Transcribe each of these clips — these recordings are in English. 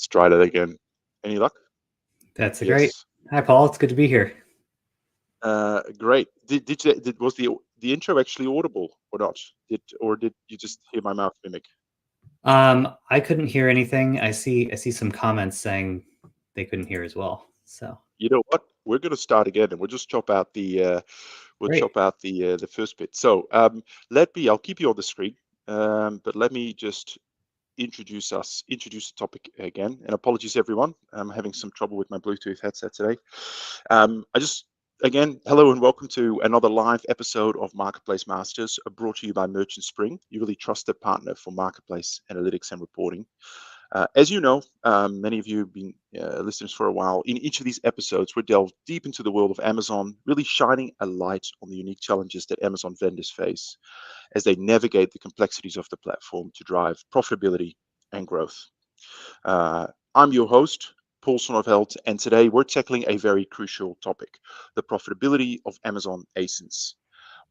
Let's try that again. Any luck? That's Yes. great. Hi, Paul. It's good to be here. Great. Was the intro actually audible or not? Did you just hear my mouth mimic? I couldn't hear anything. I see some comments saying they couldn't hear as well. So you know what? We're going to start again, and we'll just chop out the the first bit. So I'll keep you on the screen, but let me just introduce the topic again. And apologies, everyone. I'm having some trouble with my Bluetooth headset today. Again, hello and welcome to another live episode of Marketplace Masters, brought to you by Merchant Spring, your really trusted partner for marketplace analytics and reporting. As you know, many of you have been listeners for a while. In each of these episodes, we delve deep into the world of Amazon, really shining a light on the unique challenges that Amazon vendors face as they navigate the complexities of the platform to drive profitability and growth. I'm your host, Paul Sonneveld, and today we're tackling a very crucial topic, the profitability of Amazon ASINs.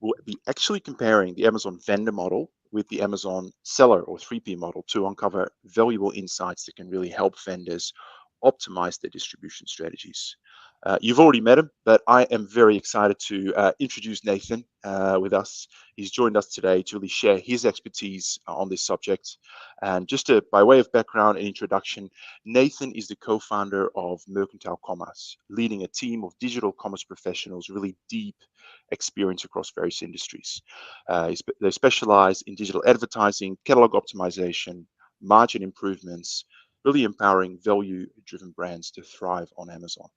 We'll be actually comparing the Amazon vendor model with the Amazon seller or 3P model to uncover valuable insights that can really help vendors optimize their distribution strategies. You've already met him, but I am very excited to introduce Nathan with us. He's joined us today to really share his expertise on this subject. And by way of background and introduction, Nathan is the co-founder of Mercantile Commerce, leading a team of digital commerce professionals, really deep experience across various industries. They specialize in digital advertising, catalog optimization, margin improvements, really empowering value-driven brands to thrive on Amazon.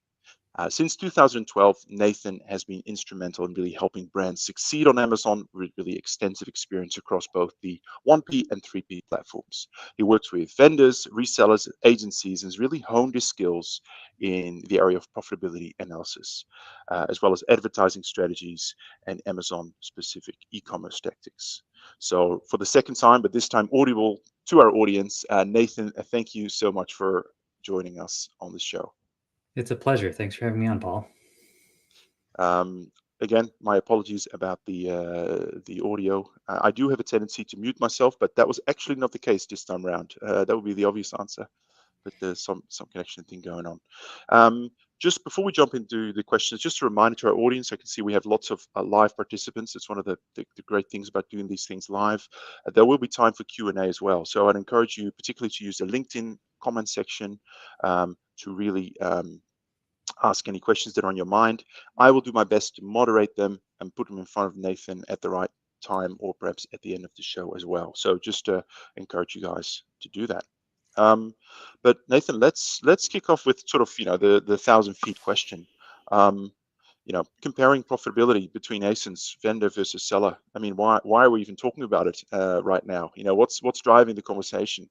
Since 2012, Nathan has been instrumental in really helping brands succeed on Amazon with really extensive experience across both the 1P and 3P platforms. He works with vendors, resellers, agencies, and has really honed his skills in the area of profitability analysis, as well as advertising strategies and Amazon-specific e-commerce tactics. So for the second time, but this time audible to our audience, Nathan, thank you so much for joining us on this show. It's a pleasure. Thanks for having me on, Paul. Again, my apologies about the audio. I do have a tendency to mute myself, but that was actually not the case this time around. That would be the obvious answer, but there's some connection thing going on. Just before we jump into the questions, just a reminder to our audience, I can see we have lots of live participants. It's one of the great things about doing these things live. There will be time for Q&A as well. So I'd encourage you particularly to use the LinkedIn comment section to really ask any questions that are on your mind. I will do my best to moderate them and put them in front of Nathan at the right time or perhaps at the end of the show as well. So just to encourage you guys to do that. But Nathan, let's kick off with sort of, the 1,000-foot question. Comparing profitability between ASINs, vendor versus seller. I mean, why are we even talking about it right now? What's driving the conversation?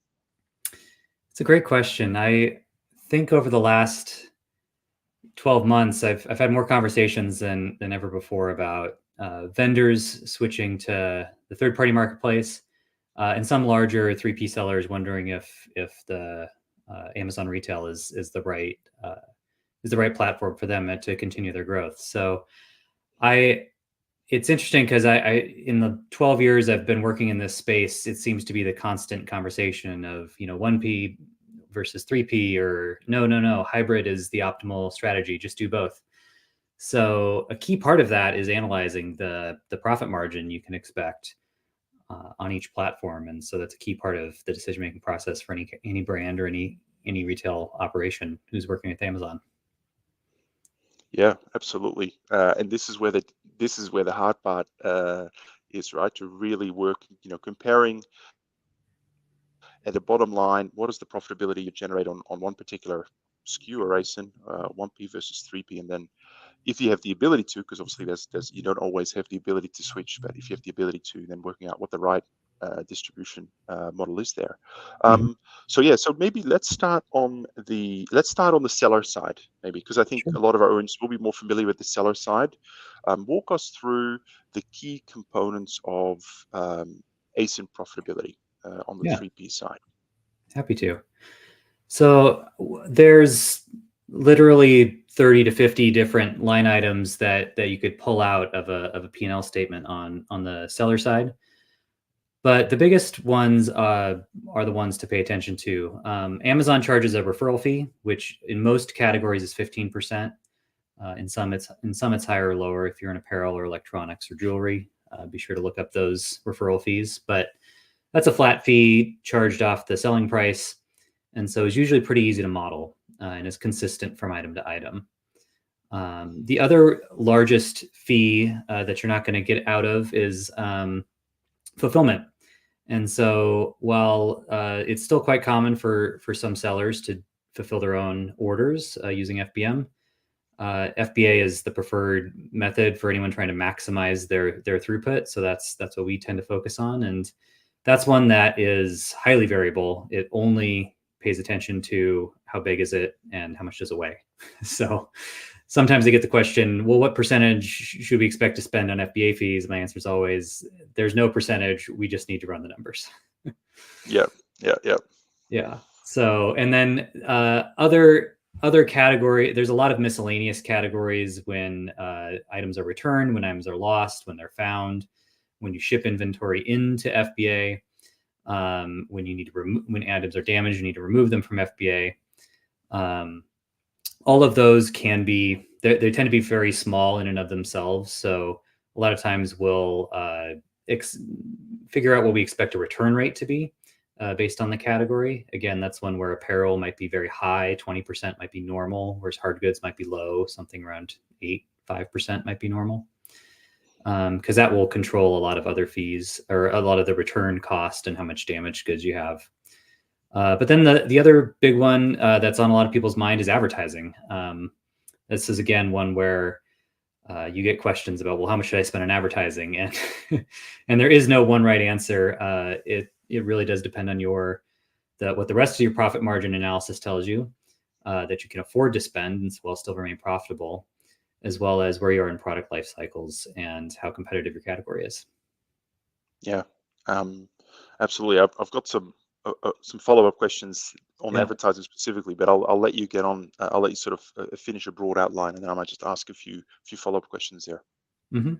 It's a great question. I think over the last 12 months, I've had more conversations than ever before about vendors switching to the third-party marketplace, and some larger 3P sellers wondering if the Amazon retail is the right platform for them to continue their growth. So it's interesting because I in the 12 years I've been working in this space, it seems to be the constant conversation of 1P versus 3P, or no, hybrid is the optimal strategy, just do both. So a key part of that is analyzing the profit margin you can expect on each platform, and so that's a key part of the decision-making process for any brand or any retail operation who's working with Amazon. Yeah, absolutely. And this is where the hard part is, right? To really work, comparing at the bottom line, what is the profitability you generate on one particular SKU or ASIN, 1P versus 3P, and then if you have the ability to, because obviously there's you don't always have the ability to switch, but if you have the ability to, then working out what the right distribution model is there. So maybe let's start on the seller side, maybe, because I think Sure. a lot of our audience will be more familiar with the seller side. Walk us through the key components of ASIN profitability on the 3P side. Happy to. So there's literally 30 to 50 different line items that you could pull out of a P&L statement on the seller side. But the biggest ones are the ones to pay attention to. Amazon charges a referral fee, which in most categories is 15%. In some it's higher or lower. If you're in apparel or electronics or jewelry, be sure to look up those referral fees. But that's a flat fee charged off the selling price, and so it's usually pretty easy to model and is consistent from item to item. The other largest fee that you're not going to get out of is fulfillment. And so while it's still quite common for some sellers to fulfill their own orders using FBM, FBA is the preferred method for anyone trying to maximize their throughput. So that's what we tend to focus on. And that's one that is highly variable. It only pays attention to how big is it and how much does it weigh. So sometimes they get the question, well, what percentage should we expect to spend on FBA fees? My answer is always, there's no percentage. We just need to run the numbers. Yeah. So, and then other category, there's a lot of miscellaneous categories when items are returned, when items are lost, when they're found, when you ship inventory into FBA, when you need to when items are damaged, you need to remove them from FBA. All of those can be, they tend to be very small in and of themselves. So a lot of times we'll figure out what we expect a return rate to be based on the category. Again, that's one where apparel might be very high, 20% might be normal, whereas hard goods might be low, something around 5% might be normal. Because that will control a lot of other fees or a lot of the return cost and how much damaged goods you have. But then the other big one that's on a lot of people's mind is advertising. This is, again, one where you get questions about, well, how much should I spend on advertising? And and there is no one right answer. It really does depend on what the rest of your profit margin analysis tells you that you can afford to spend and while still remain profitable, as well as where you are in product life cycles and how competitive your category is. Yeah, absolutely. I've got some follow-up questions on advertising specifically, but I'll let you get on. I'll let you sort of finish a broad outline, and then I might just ask a few follow-up questions there. Mm-hmm.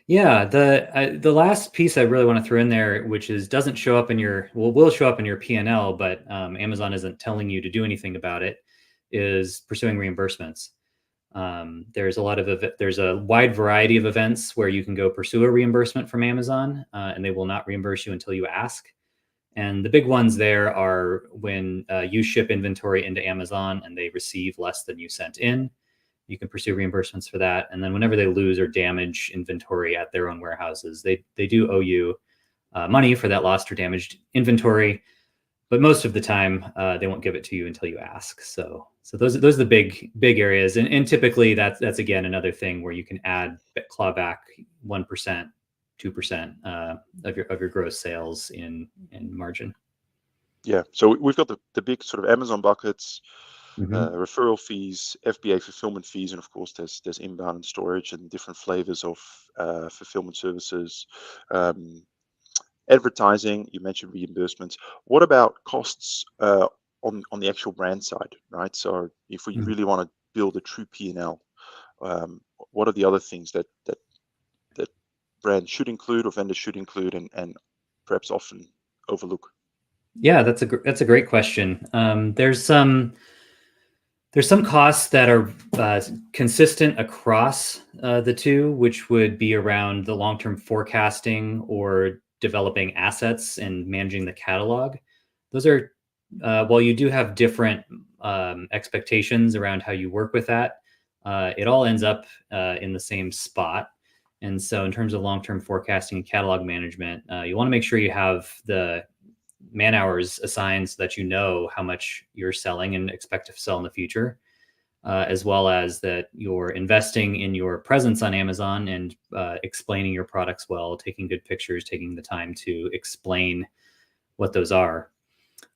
Yeah, the last piece I really want to throw in there, which doesn't show up in will show up in your P&L, but Amazon isn't telling you to do anything about it, is pursuing reimbursements. There's a wide variety of events where you can go pursue a reimbursement from Amazon, and they will not reimburse you until you ask. And the big ones there are when you ship inventory into Amazon and they receive less than you sent in. You can pursue reimbursements for that. And then whenever they lose or damage inventory at their own warehouses, they do owe you money for that lost or damaged inventory. But most of the time, they won't give it to you until you ask. So those are the big areas. And typically that's again another thing where you can claw back 1%, 2% of your gross sales in margin. Yeah. So we've got the big sort of Amazon buckets. Mm-hmm. Referral fees, FBA fulfillment fees, and of course there's inbound and storage and different flavors of fulfillment services. Advertising, you mentioned reimbursements. What about costs on the actual brand side, right? So if we really want to build a true P&L, what are the other things that brands should include or vendors should include and perhaps often overlook? Yeah, that's a great question. There's some costs that are consistent across the two, which would be around the long-term forecasting or developing assets and managing the catalog. Those are, while you do have different expectations around how you work with that, it all ends up in the same spot. And so in terms of long-term forecasting and catalog management, you want to make sure you have the man hours assigned so that you know how much you're selling and expect to sell in the future, as well as that you're investing in your presence on Amazon and explaining your products well, taking good pictures, taking the time to explain what those are.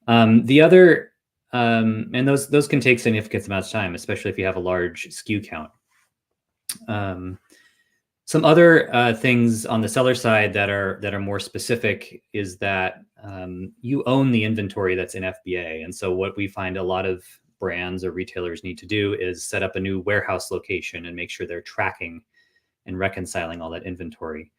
The other, and those can take significant amounts of time, especially if you have a large SKU count. Some other things on the seller side that are more specific is that you own the inventory that's in FBA. And so what we find a lot of brands or retailers need to do is set up a new warehouse location and make sure they're tracking and reconciling all that inventory.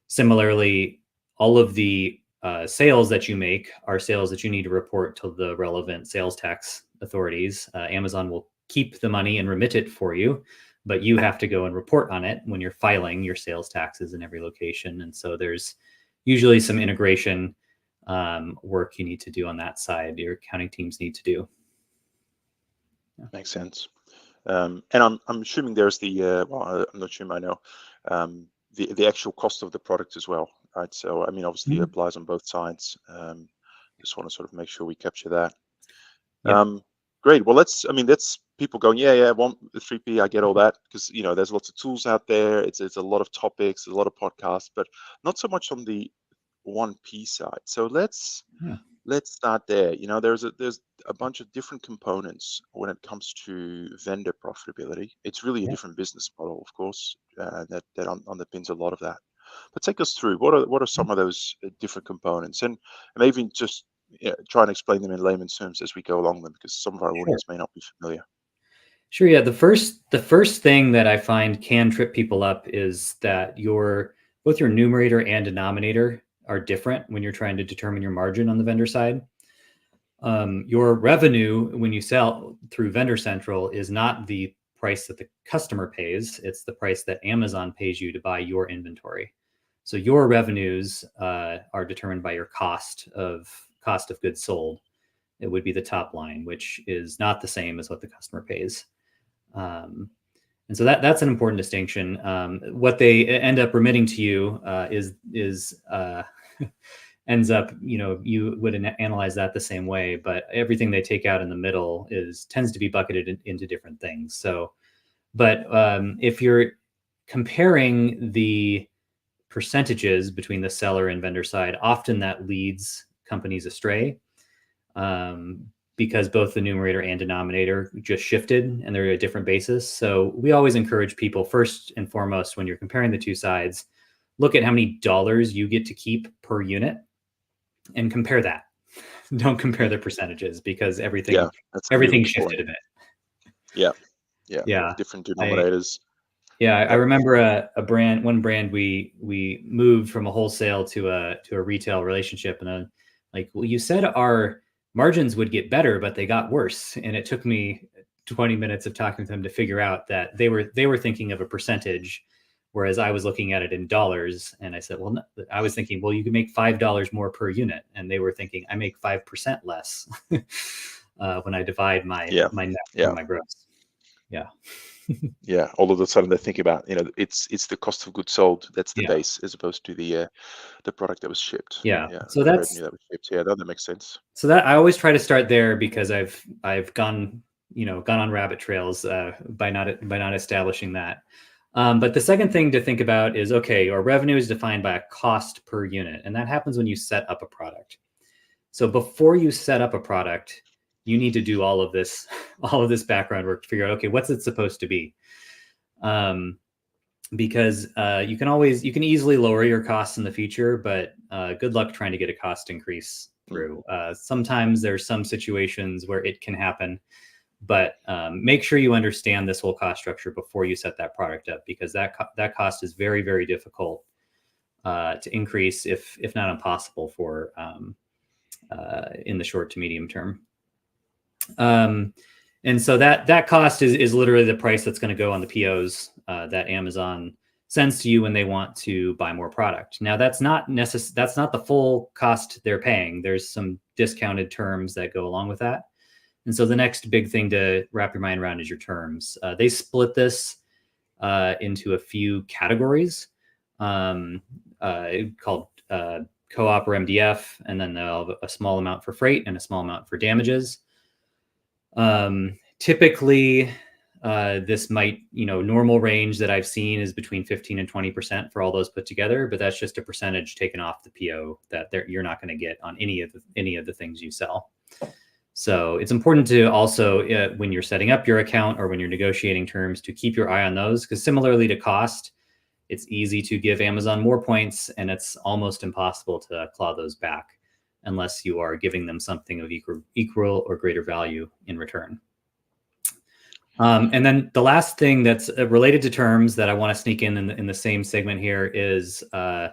Similarly, all of the sales that you make are sales that you need to report to the relevant sales tax authorities. Amazon will keep the money and remit it for you, but you have to go and report on it when you're filing your sales taxes in every location. And so there's usually some integration work you need to do on that side. Your accounting teams need to do. Yeah. Makes sense. And I'm assuming there's the well, I'm not sure I know the actual cost of the product as well, right? So I mean, obviously it applies on both sides. Just want to sort of make sure we capture that. Yep. Great. Well, that's people going, yeah, 3P, I get all that, because there's lots of tools out there. It's a lot of topics, a lot of podcasts, but not so much on the 1P side. So let's start there. There's a bunch of different components when it comes to vendor profitability. It's really a different business model, of course, that underpins a lot of that. But take us through what are some of those different components, and maybe just try and explain them in layman's terms as we go along them, because some of our audience may not be familiar. Sure. Yeah. The first thing that I find can trip people up is that both your numerator and denominator are different when you're trying to determine your margin on the vendor side. Your revenue when you sell through Vendor Central is not the price that the customer pays. It's the price that Amazon pays you to buy your inventory. So your revenues are determined by your cost of goods sold. It would be the top line, which is not the same as what the customer pays. And so that's an important distinction. What they end up remitting to you ends up, you would analyze that the same way, but everything they take out in the middle tends to be bucketed into different things. So, but if you're comparing the percentages between the seller and vendor side, often that leads companies astray. Because both the numerator and denominator just shifted and they're a different basis. So we always encourage people, first and foremost, when you're comparing the two sides, look at how many dollars you get to keep per unit and compare that. Don't compare the percentages, because everything shifted a bit. Yeah. Different denominators. I remember one brand we moved from a wholesale to a retail relationship, and then well, you said our margins would get better, but they got worse. And it took me 20 minutes of talking to them to figure out that they were thinking of a percentage, whereas I was looking at it in dollars. And I said, well, no, I was thinking, well, you can make $5 more per unit. And they were thinking, I make 5% less when I divide my net and my gross. Yeah. Yeah. All of a sudden they think about, it's the cost of goods sold. That's the base, as opposed to the product that was shipped. Yeah. So the revenue that was shipped. Yeah, that makes sense. So that I always try to start there, because I've gone on rabbit trails by not establishing that. But the second thing to think about is, okay, our revenue is defined by a cost per unit, and that happens when you set up a product. So before you set up a product, you need to do all of this background work to figure out, okay, what's it supposed to be? Because you can easily lower your costs in the future, but good luck trying to get a cost increase through. Sometimes there's some situations where it can happen, but make sure you understand this whole cost structure before you set that product up, because that cost is very, very difficult to increase, if not impossible for in the short to medium term. And so that cost is literally the price that's going to go on the POs that Amazon sends to you when they want to buy more product. Now, that's not the full cost they're paying. There's some discounted terms that go along with that. And so the next big thing to wrap your mind around is your terms. They split this into a few categories called co-op or MDF, and then they'll have a small amount for freight and a small amount for damages. Typically, this might, normal range that I've seen is between 15 and 20% for all those put together, but that's just a percentage taken off the PO that you're not going to get on any of the things you sell. So it's important to also, when you're setting up your account or when you're negotiating terms, to keep your eye on those, because similarly to cost, it's easy to give Amazon more points, and it's almost impossible to claw those back unless you are giving them something of equal or greater value in return. And then the last thing that's related to terms that I want to sneak in the same segment here is they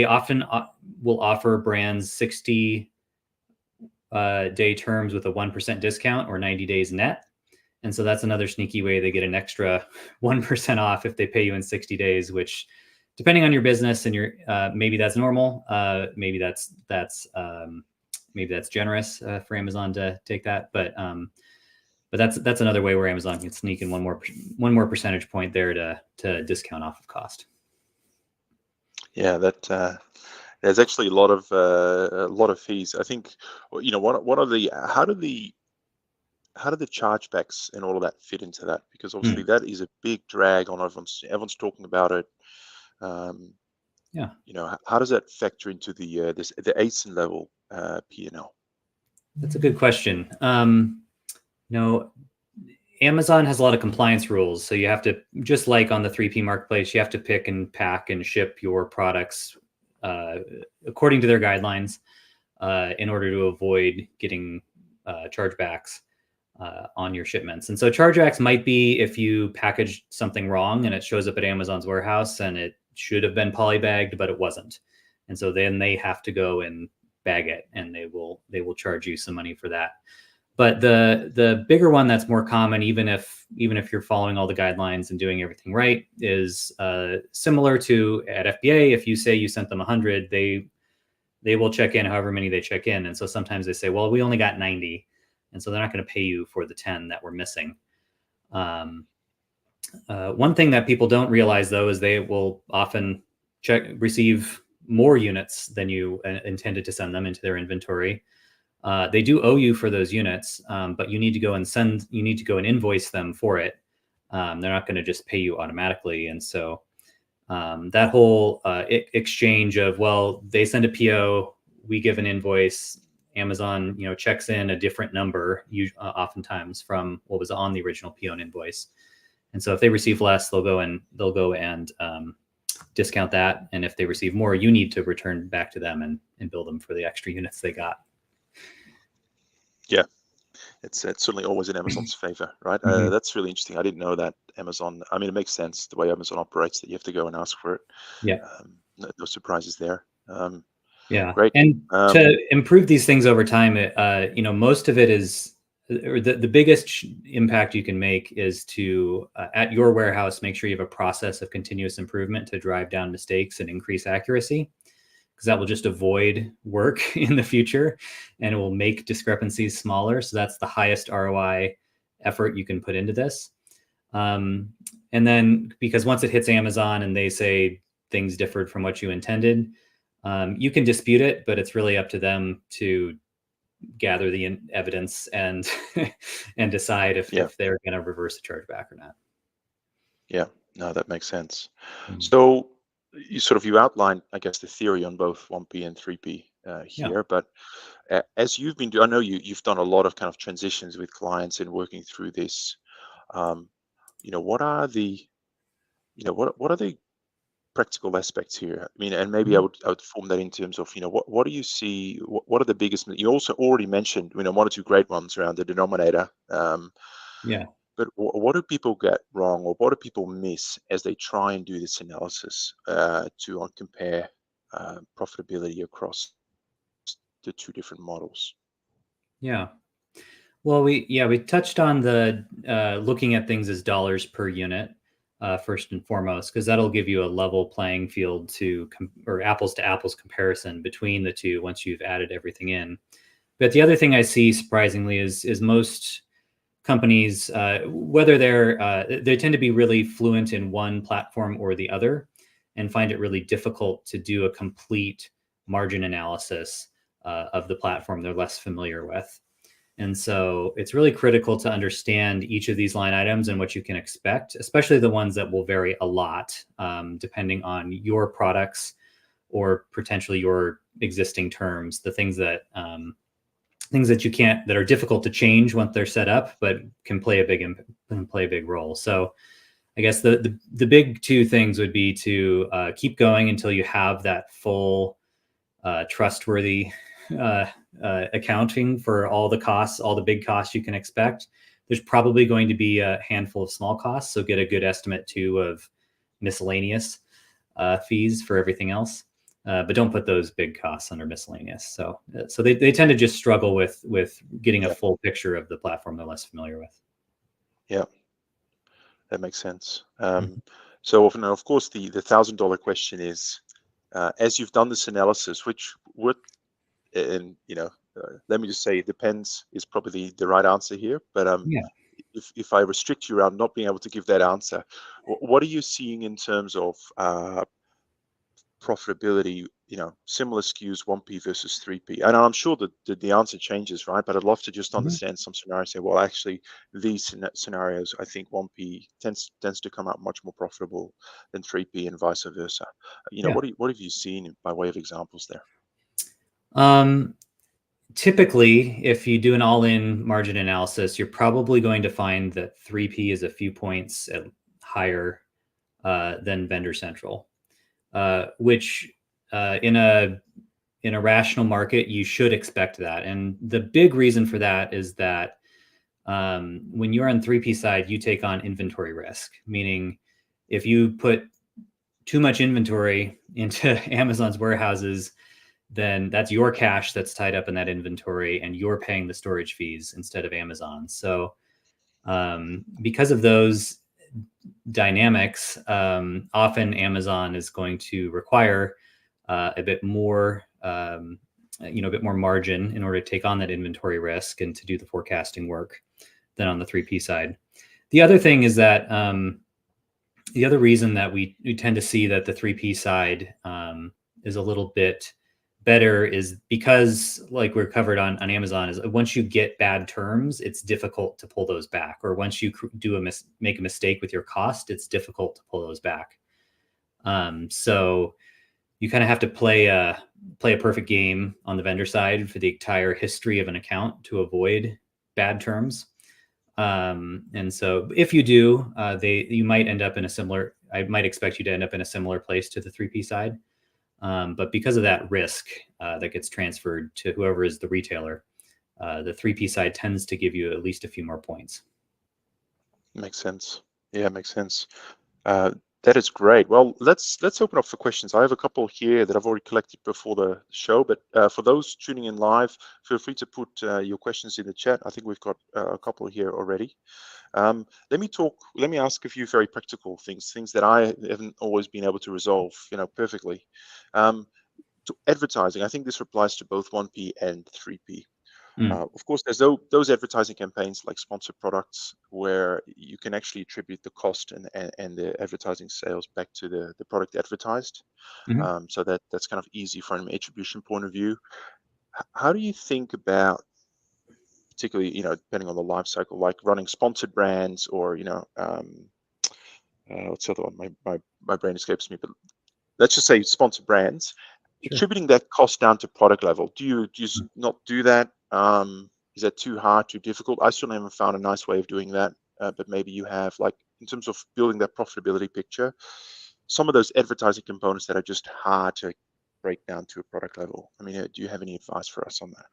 often will offer brands 60 day terms with a 1% discount or 90 days net. And so that's another sneaky way they get an extra 1% off if they pay you in 60 days, which depending on your business and your, maybe that's normal. Maybe that's generous for Amazon to take that. But that's another way where Amazon can sneak in one more percentage point there to discount off of cost. Yeah, that there's actually a lot of fees. I think, what are the how do the chargebacks and all of that fit into that? Because obviously that is a big drag on everyone's talking about it. Yeah. How does that factor into the ASIN level P&L? That's a good question. Amazon has a lot of compliance rules. So you have to, just like on the 3P marketplace, you have to pick and pack and ship your products according to their guidelines in order to avoid getting chargebacks on your shipments. And so chargebacks might be if you packaged something wrong and it shows up at Amazon's warehouse and it should have been polybagged, but it wasn't. And so then they have to go and bag it, and they will charge you some money for that. But the bigger one that's more common, even if you're following all the guidelines and doing everything right, is similar to at FBA. If you say you sent them 100, they will check in however many they check in. And so sometimes they say, well, we only got 90. And so they're not going to pay you for the 10 that were missing. One thing that people don't realize, though, is they will often receive more units than you intended to send them into their inventory. They do owe you for those units, but you need to go and invoice them for it. They're not going to just pay you automatically. And so that whole exchange of, well, they send a PO, we give an invoice, Amazon, checks in a different number, oftentimes from what was on the original PO and invoice. And so if they receive less, they'll go and discount that. And if they receive more, you need to return back to them and bill them for the extra units they got. Yeah, it's certainly always in Amazon's favor, right? Mm-hmm. That's really interesting. I didn't know that Amazon. I mean, it makes sense the way Amazon operates, that you have to go and ask for it. Yeah. No surprises there. Yeah. Great. And to improve these things over time, most of it is, or the biggest impact you can make is to, at your warehouse, make sure you have a process of continuous improvement to drive down mistakes and increase accuracy, because that will just avoid work in the future and it will make discrepancies smaller. So that's the highest ROI effort you can put into this. And then, because once it hits Amazon and they say things differed from what you intended, you can dispute it, but it's really up to them to gather the evidence and decide if they're going to reverse the chargeback or not. Yeah, no, that makes sense. Mm-hmm. So you outlined, I guess, the theory on both 1P and 3P here, but as you've been doing, I know you've done a lot of kind of transitions with clients and working through this. What are the practical aspects here? I mean, and maybe I would form that in terms of, what do you see? What are the biggest? You also already mentioned, one or two great ones around the denominator. But what do people get wrong, or what do people miss as they try and do this analysis to compare profitability across the two different models? Yeah. Well, we touched on the looking at things as dollars per unit first and foremost, because that'll give you a level playing field or apples to apples comparison between the two once you've added everything in. But the other thing I see, surprisingly, is most companies, whether they tend to be really fluent in one platform or the other, and find it really difficult to do a complete margin analysis of the platform they're less familiar with. And so it's really critical to understand each of these line items and what you can expect, especially the ones that will vary a lot depending on your products or potentially your existing terms, the things that that are difficult to change once they're set up, but can play a big role. So I guess the big two things would be to keep going until you have that full trustworthy accounting for all the costs, all the big costs you can expect. There's probably going to be a handful of small costs, so get a good estimate too of miscellaneous fees for everything else. but don't put those big costs under miscellaneous. So they tend to just struggle with getting a full picture of the platform they're less familiar with. Yeah, that makes sense. Mhm. So often, of course, the $1,000 question is, as you've done this analysis, which would, and let me just say, it depends is probably the right answer here. But Yeah. if I restrict you around not being able to give that answer, what are you seeing in terms of profitability, similar SKUs, 1P versus 3P? And I'm sure that the answer changes, right? But I'd love to just Mhm. understand some scenarios. Say, well, actually, these scenarios, I think 1P tends to come out much more profitable than 3P, and vice versa. Yeah. What have you seen by way of examples there? Um, Typically, if you do an all-in margin analysis, you're probably going to find that 3P is a few points higher than Vendor Central, which in a rational market, you should expect that. And the big reason for that is that when you're on 3P side, you take on inventory risk, meaning if you put too much inventory into Amazon's warehouses, then that's your cash that's tied up in that inventory, and you're paying the storage fees instead of Amazon. So because of those dynamics, often Amazon is going to require a bit more, a bit more margin in order to take on that inventory risk and to do the forecasting work than on the 3P side. The other thing is that the other reason that we tend to see that the 3P side is a little bit better is because, like we're covered on Amazon, is once you get bad terms, it's difficult to pull those back. Or once you make a mistake with your cost, it's difficult to pull those back. So you kind of have to play a perfect game on the vendor side for the entire history of an account to avoid bad terms. And so if you do, you might end up in a similar, I might expect you to end up in a similar place to the 3P side. But because of that risk that gets transferred to whoever is the retailer, the 3P side tends to give you at least a few more points. Makes sense. Yeah, makes sense. That is great. Well, let's open up for questions. I have a couple here that I've already collected before the show, but for those tuning in live, feel free to put your questions in the chat. I think we've got a couple here already. Let me ask a few very practical things that I haven't always been able to resolve, perfectly. To advertising, I think this applies to both 1P and 3P. Of course, there's those advertising campaigns like sponsored products where you can actually attribute the cost and the advertising sales back to the product advertised. Mm-hmm. So that's kind of easy from an attribution point of view. How do you think about, particularly, depending on the life cycle, like running sponsored brands or, what's the other one? My brain escapes me, but let's just say sponsored brands, Sure. attributing that cost down to product level. Do you just not do that? Is that too hard, too difficult? I still haven't found a nice way of doing that, but maybe you have, like, in terms of building that profitability picture, some of those advertising components that are just hard to break down to a product level. I mean, do you have any advice for us on that?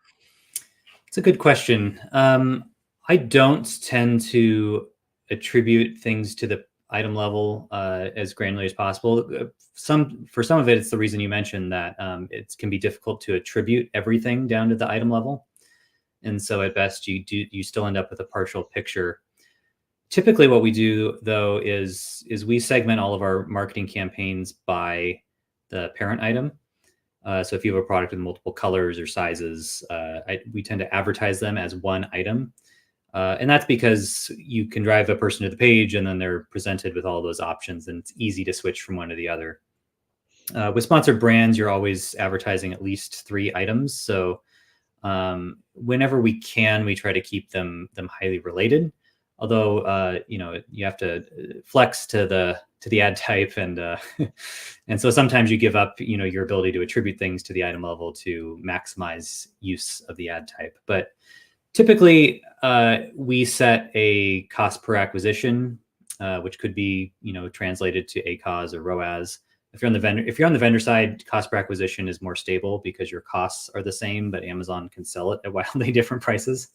It's a good question. I don't tend to attribute things to the item level as granularly as possible. For some of it, it's the reason you mentioned that it can be difficult to attribute everything down to the item level, and so at best you still end up with a partial picture. Typically, what we do though is we segment all of our marketing campaigns by the parent item. So if you have a product with multiple colors or sizes, we tend to advertise them as one item. And that's because you can drive a person to the page and then they're presented with all those options and it's easy to switch from one to the other. With sponsored brands, you're always advertising at least 3 items. So whenever we can, we try to keep them highly related. Although you have to flex to the ad type, and and so sometimes you give up your ability to attribute things to the item level to maximize use of the ad type. But typically, we set a cost per acquisition, which could be translated to ACOS or ROAS. If you're on the vendor side, cost per acquisition is more stable because your costs are the same, but Amazon can sell it at wildly different prices.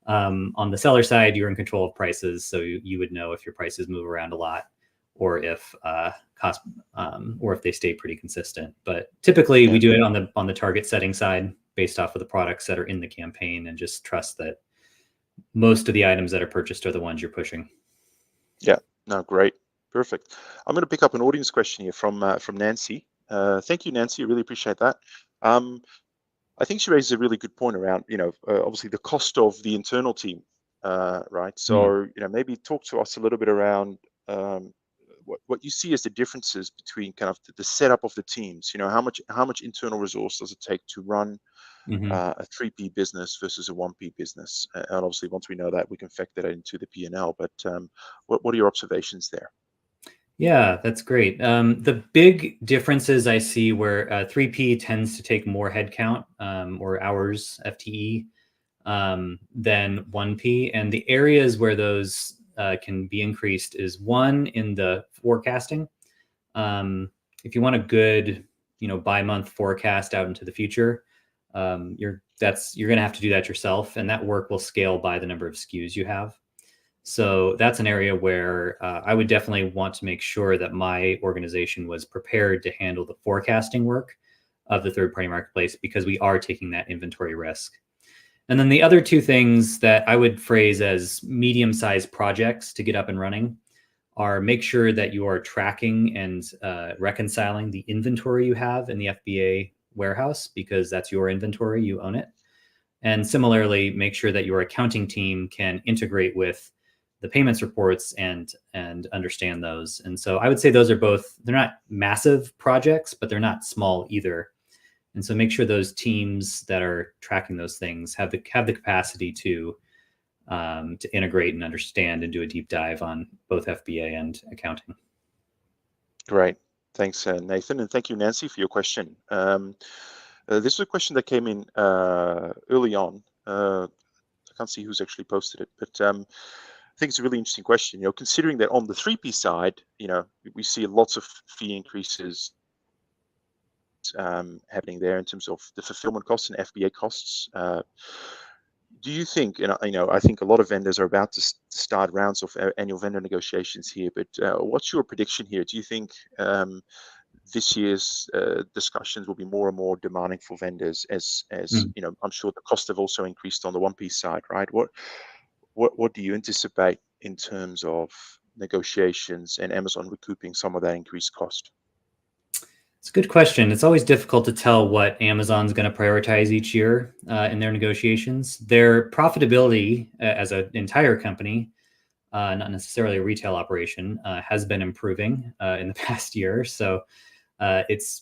On the seller side, you're in control of prices, so you would know if your prices move around a lot. or if cost or if they stay pretty consistent. But typically we do it on the target setting side based off of the products that are in the campaign, and just trust that most of the items that are purchased are the ones you're pushing. Yeah, no, great. Perfect. I'm going to pick up an audience question here from Nancy. Thank you, Nancy. I really appreciate that. I think she raises a really good point around, obviously the cost of the internal team, right? So, maybe talk to us a little bit around what you see as the differences between kind of the setup of the teams. How much internal resource does it take to run a 3P business versus a 1P business? And obviously, once we know that, we can factor that into the P&L. But what are your observations there? Yeah, that's great. The big differences I see where 3P tends to take more headcount or hours, FTE, than 1P. And the areas where those can be increased is one in the forecasting. If you want a good, by-month forecast out into the future, you're going to have to do that yourself, and that work will scale by the number of SKUs you have. So that's an area where I would definitely want to make sure that my organization was prepared to handle the forecasting work of the third-party marketplace, because we are taking that inventory risk. And then the other two things that I would phrase as medium-sized projects to get up and running are make sure that you are tracking and reconciling the inventory you have in the FBA warehouse, because that's your inventory, you own it. And similarly, make sure that your accounting team can integrate with the payments reports and understand those. And so I would say those are both, they're not massive projects, but they're not small either. And so make sure those teams that are tracking those things have the capacity to integrate and understand and do a deep dive on both FBA and accounting. Great. Thanks, Nathan. And thank you, Nancy, for your question. This is a question that came in early on. I can't see who's actually posted it, but I think it's a really interesting question. Considering that on the 3P side, we see lots of fee increases happening there in terms of the fulfillment costs and FBA costs. Do you think, and I think a lot of vendors are about to start rounds of annual vendor negotiations here, but what's your prediction here? Do you think this year's discussions will be more and more demanding for vendors as I'm sure the costs have also increased on the 1P side, right? What do you anticipate in terms of negotiations and Amazon recouping some of that increased cost? It's a good question. It's always difficult to tell what Amazon's going to prioritize each year in their negotiations. Their profitability as an entire company, not necessarily a retail operation, has been improving in the past year. So it's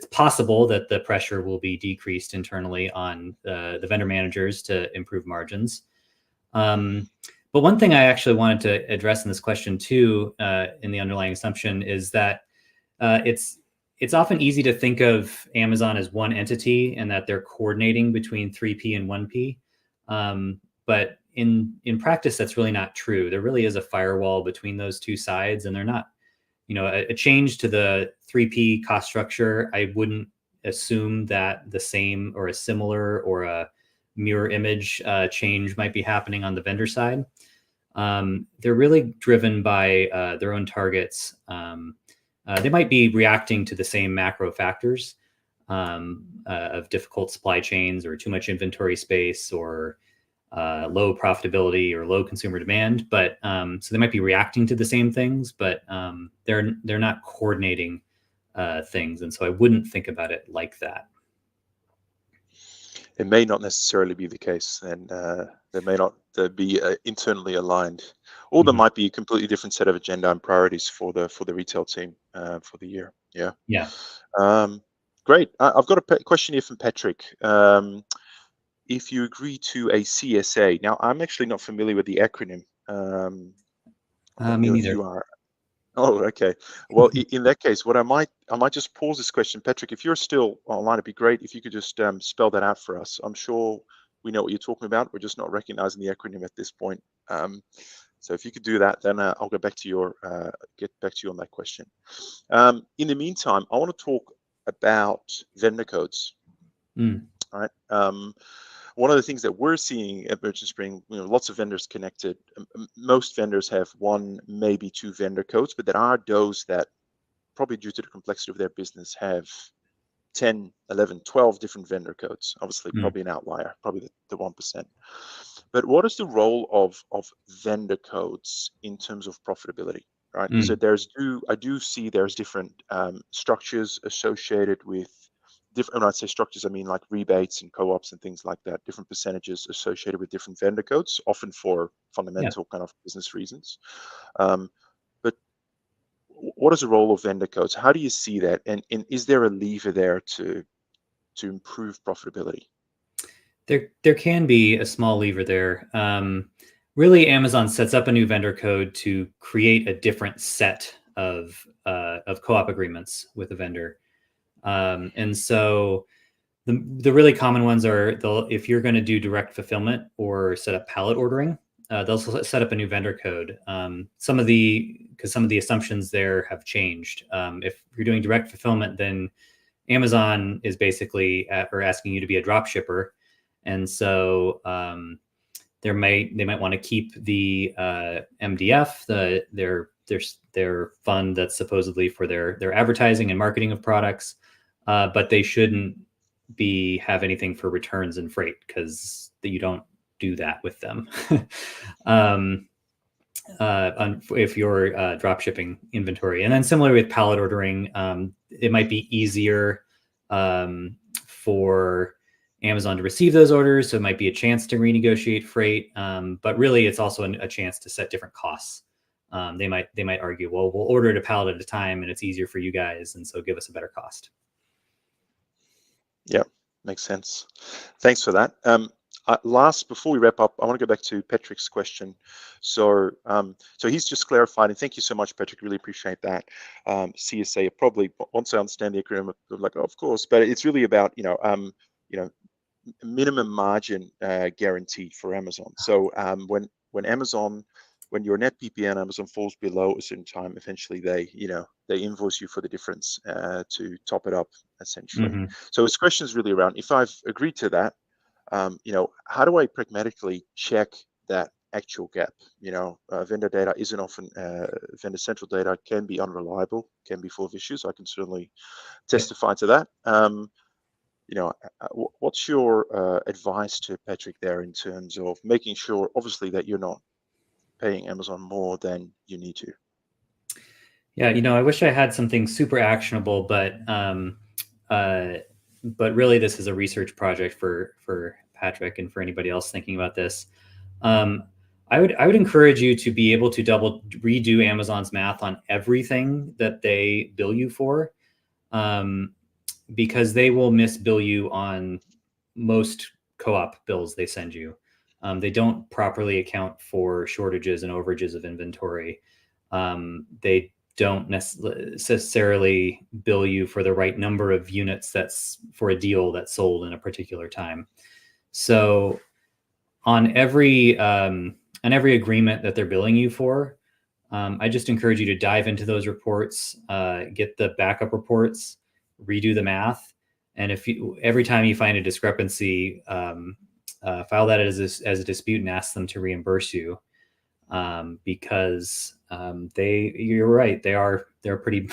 possible that the pressure will be decreased internally on the vendor managers to improve margins. But one thing I actually wanted to address in this question too, in the underlying assumption, is that it's often easy to think of Amazon as one entity and that they're coordinating between 3P and 1P. But in practice, that's really not true. There really is a firewall between those two sides, and they're not, a change to the 3P cost structure. I wouldn't assume that the same or a similar or a mirror image change might be happening on the vendor side. They're really driven by their own targets. They might be reacting to the same macro factors of difficult supply chains or too much inventory space or low profitability or low consumer demand. But so they might be reacting to the same things, but they're not coordinating things. And so I wouldn't think about it like that. It may not necessarily be the case, and they may not be internally aligned, or there might be a completely different set of agenda and priorities for the retail team for the year. Yeah. Great. I've got a question here from Patrick. If you agree to a CSA, now I'm actually not familiar with the acronym. Me neither. You are. Oh, okay. Well, in that case, what I might just pause this question, Patrick. If you're still online, it'd be great if you could just spell that out for us. I'm sure we know what you're talking about. We're just not recognizing the acronym at this point. So if you could do that, then I'll get back to you on that question. In the meantime, I want to talk about vendor codes. All right. one of the things that we're seeing at Merchant Spring, lots of vendors connected. Most vendors have one, maybe two vendor codes, but there are those that, probably due to the complexity of their business, have 10, 11, 12 different vendor codes. Obviously, probably an outlier, probably the 1%. But what is the role of vendor codes in terms of profitability, right? So I do see there's different structures associated with different. When I say structures, I mean like rebates and co-ops and things like that. Different percentages associated with different vendor codes, often for fundamental kind of business reasons. But what is the role of vendor codes? How do you see that? And is there a lever there to improve profitability? There can be a small lever there. Really, Amazon sets up a new vendor code to create a different set of co-op agreements with a vendor, and so the really common ones are if you're going to do direct fulfillment or set up pallet ordering, they'll set up a new vendor code. Some of the assumptions there have changed. If you're doing direct fulfillment, then Amazon is basically asking you to be a drop shipper. And so they might want to keep the MDF, their fund that's supposedly for their advertising and marketing of products, but they shouldn't have anything for returns and freight, because you don't do that with them. If you're drop shipping inventory. And then similarly with pallet ordering, it might be easier for Amazon to receive those orders, so it might be a chance to renegotiate freight, but really it's also a chance to set different costs. They might argue, well, we'll order it a pallet at a time and it's easier for you guys, and so give us a better cost. Yeah, makes sense. Thanks for that. Before we wrap up, I want to go back to Patrick's question. So he's just clarified, and thank you so much, Patrick. Really appreciate that. CSA probably, once I understand the agreement, like, oh, of course, but it's really about minimum margin guarantee for Amazon. So when your net PPN Amazon falls below a certain time, eventually they invoice you for the difference to top it up, essentially. Mm-hmm. So his question is really around, if I've agreed to that, how do I pragmatically check that actual gap? Vendor data isn't often, vendor central data can be unreliable, can be full of issues. I can certainly testify to that. What's your advice to Patrick there in terms of making sure, obviously, that you're not paying Amazon more than you need to? Yeah, I wish I had something super actionable, but really this is a research project for Patrick and for anybody else thinking about this. I would encourage you to be able to redo Amazon's math on everything that they bill you for, because they will misbill you on most co-op bills they send you. They don't properly account for shortages and overages of inventory. They don't necessarily bill you for the right number of units that's for a deal that's sold in a particular time. So on every agreement that they're billing you for, I just encourage you to dive into those reports, get the backup reports, redo the math, and every time you find a discrepancy, file that as a dispute and ask them to reimburse you, because you're right, they're pretty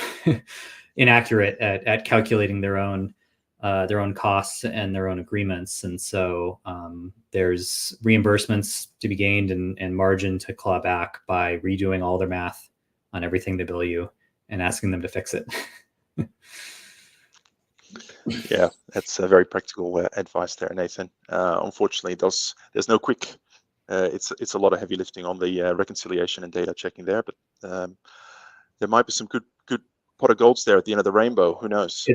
inaccurate at calculating their own costs and their own agreements, and so there's reimbursements to be gained and margin to claw back by redoing all their math on everything they bill you and asking them to fix it. Yeah, that's a very practical advice there, Nathan. Unfortunately, there's no quick. It's a lot of heavy lifting on the reconciliation and data checking there, but there might be some good pot of golds there at the end of the rainbow. Who knows?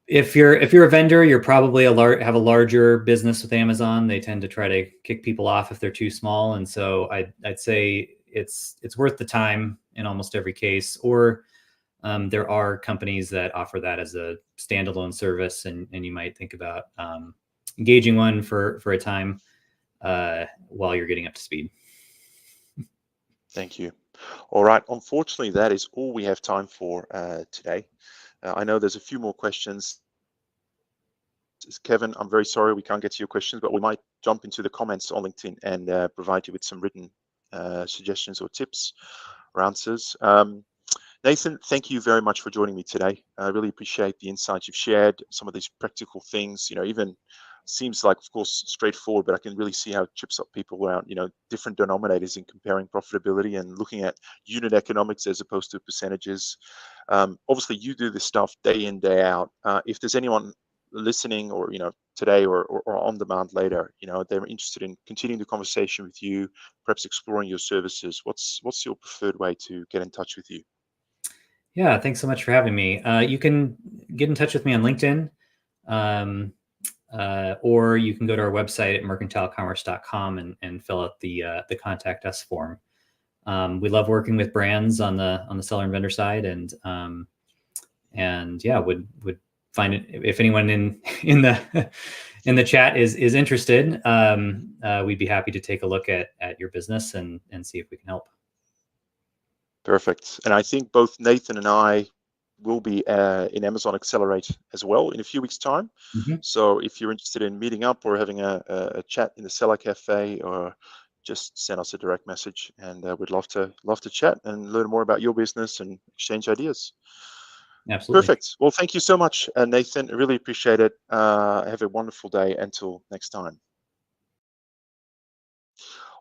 If you're a vendor, you're probably have a larger business with Amazon. They tend to try to kick people off if they're too small, and so I'd say it's worth the time in almost every case. Or there are companies that offer that as a standalone service, and you might think about engaging one for a time while you're getting up to speed. Thank you. All right. Unfortunately, that is all we have time for today. I know there's a few more questions Kevin, I'm very sorry we can't get to your questions, but we might jump into the comments on LinkedIn and provide you with some written suggestions or tips or answers. Nathan, thank you very much for joining me today. I really appreciate the insights you've shared, some of these practical things, even seems like, of course, straightforward, but I can really see how it chips up people around, different denominators in comparing profitability and looking at unit economics as opposed to percentages. Obviously, you do this stuff day in, day out. If there's anyone listening or, today or on demand later, they're interested in continuing the conversation with you, perhaps exploring your services, what's your preferred way to get in touch with you? Yeah, thanks so much for having me. You can get in touch with me on LinkedIn, or you can go to our website at mercantilecommerce.com and fill out the contact us form. We love working with brands on the seller and vendor side, and yeah, would find it if anyone in the in the chat is interested. We'd be happy to take a look at your business and see if we can help. Perfect. And I think both Nathan and I will be in Amazon Accelerate as well in a few weeks' time. Mm-hmm. So if you're interested in meeting up or having a chat in the Seller Cafe, or just send us a direct message, and we'd love to chat and learn more about your business and exchange ideas. Absolutely. Perfect. Well, thank you so much, Nathan. I really appreciate it. Have a wonderful day. Until next time.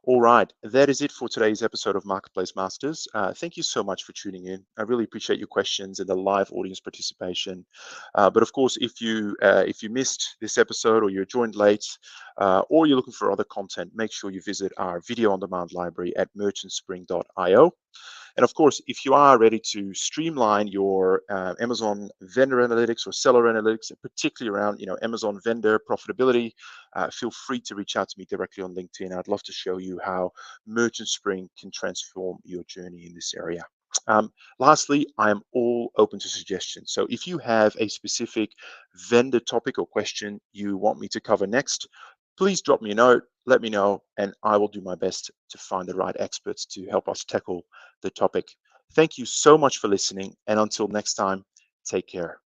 All right, that is it for today's episode of Marketplace Masters. Thank you so much for tuning in. I really appreciate your questions and the live audience participation. But of course, if you missed this episode, or you joined late, or you're looking for other content, make sure you visit our video on demand library at merchantspring.io. And of course, if you are ready to streamline your Amazon vendor analytics or seller analytics, and particularly around Amazon vendor profitability, feel free to reach out to me directly on LinkedIn. I'd love to show you how Merchant Spring can transform your journey in this area. Lastly, I am all open to suggestions. So if you have a specific vendor topic or question you want me to cover next, please drop me a note, let me know, and I will do my best to find the right experts to help us tackle the topic. Thank you so much for listening, and until next time, take care.